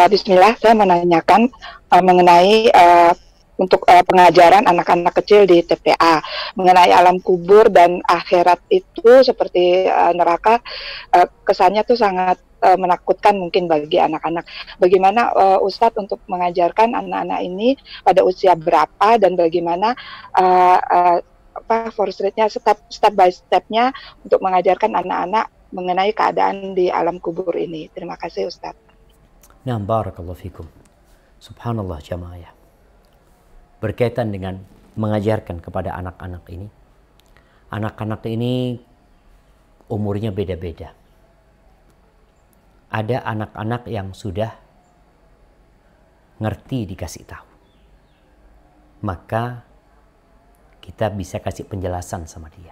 Bismillah, saya menanyakan mengenai untuk pengajaran anak-anak kecil di TPA mengenai alam kubur dan akhirat itu seperti neraka, kesannya tuh sangat menakutkan mungkin bagi anak-anak. Bagaimana Ustadz untuk mengajarkan anak-anak ini pada usia berapa dan bagaimana force rate-nya, step by step-nya untuk mengajarkan anak-anak mengenai keadaan di alam kubur ini. Terima kasih Ustadz. Nah, barakallahu fikum. Subhanallah jamaah. Berkaitan dengan mengajarkan kepada anak-anak ini. Anak-anak ini umurnya beda-beda. Ada anak-anak yang sudah ngerti dikasih tahu. Maka kita bisa kasih penjelasan sama dia.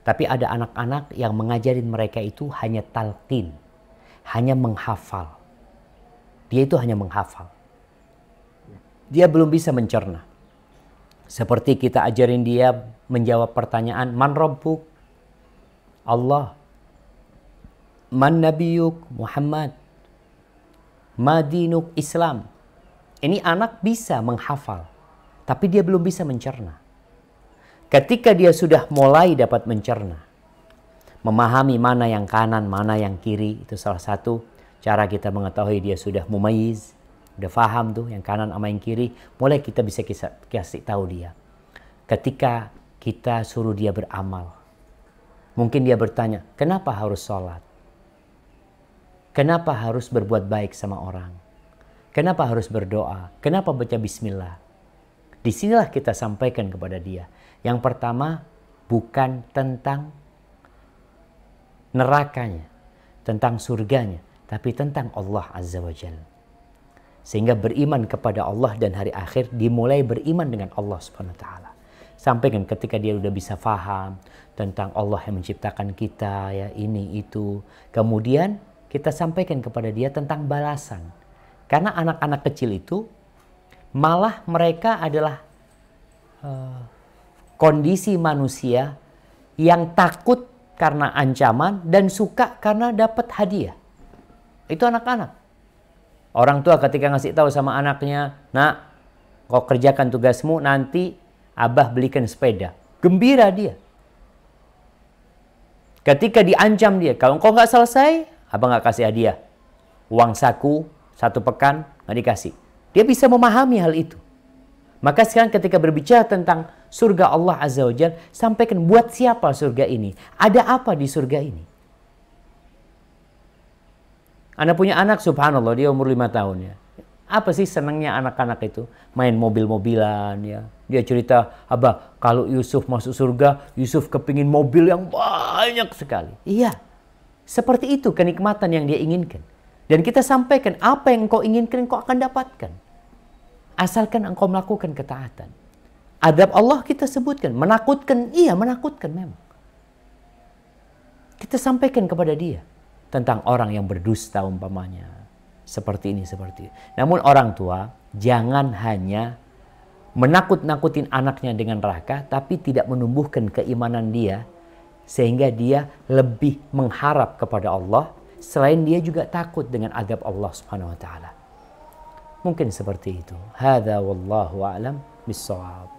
Tapi ada anak-anak yang mengajarin mereka itu hanya talqin, hanya menghafal. Dia itu hanya menghafal. Dia belum bisa mencerna. Seperti kita ajarin dia menjawab pertanyaan, Man Rabbuk? Allah. Man Nabiyuk? Muhammad. Ma dinuk? Islam. Ini anak bisa menghafal, tapi dia belum bisa mencerna. Ketika dia sudah mulai dapat mencerna, memahami mana yang kanan, mana yang kiri, itu salah satu cara kita mengetahui dia sudah mumayyiz, udah faham tuh yang kanan sama yang kiri, mulai kita bisa kasih tahu dia. Ketika kita suruh dia beramal, mungkin dia bertanya, kenapa harus sholat? Kenapa harus berbuat baik sama orang? Kenapa harus berdoa? Kenapa baca bismillah? Disinilah kita sampaikan kepada dia. Yang pertama, bukan tentang nerakanya, tentang surganya, tapi tentang Allah Azza wa Jalla. Sehingga beriman kepada Allah dan hari akhir dimulai beriman dengan Allah Subhanahu wa taala. Sampaikan ketika dia udah bisa faham tentang Allah yang menciptakan kita, ya ini itu. Kemudian kita sampaikan kepada dia tentang balasan. Karena anak-anak kecil itu malah mereka adalah kondisi manusia yang takut karena ancaman dan suka karena dapat hadiah. Itu anak-anak. Orang tua ketika ngasih tahu sama anaknya, nak, kau kerjakan tugasmu, nanti abah belikan sepeda. Gembira dia. Ketika diancam dia, kalau kau nggak selesai, abah nggak kasih hadiah. Uang saku, 1 pekan, nggak dikasih. Dia bisa memahami hal itu. Maka sekarang ketika berbicara tentang surga Allah Azza wa Jalla, sampaikan buat siapa surga ini? Ada apa di surga ini? Anda punya anak, subhanallah, dia umur 5 tahun ya. Apa sih senangnya anak-anak itu? Main mobil-mobilan ya. Dia cerita, abah, kalau Yusuf masuk surga, Yusuf kepingin mobil yang banyak sekali. Iya, seperti itu kenikmatan yang dia inginkan. Dan kita sampaikan, apa yang engkau inginkan, engkau akan dapatkan. Asalkan engkau melakukan ketaatan. Adab Allah kita sebutkan, menakutkan, iya menakutkan memang. Kita sampaikan kepada dia tentang orang yang berdusta umpamanya. Seperti ini, seperti ini. Namun orang tua jangan hanya menakut-nakutin anaknya dengan neraka, tapi tidak menumbuhkan keimanan dia, sehingga dia lebih mengharap kepada Allah, selain dia juga takut dengan adab Allah Subhanahu wa taala. Mungkin seperti itu. Hadza wallahu a'lam bis-shawab.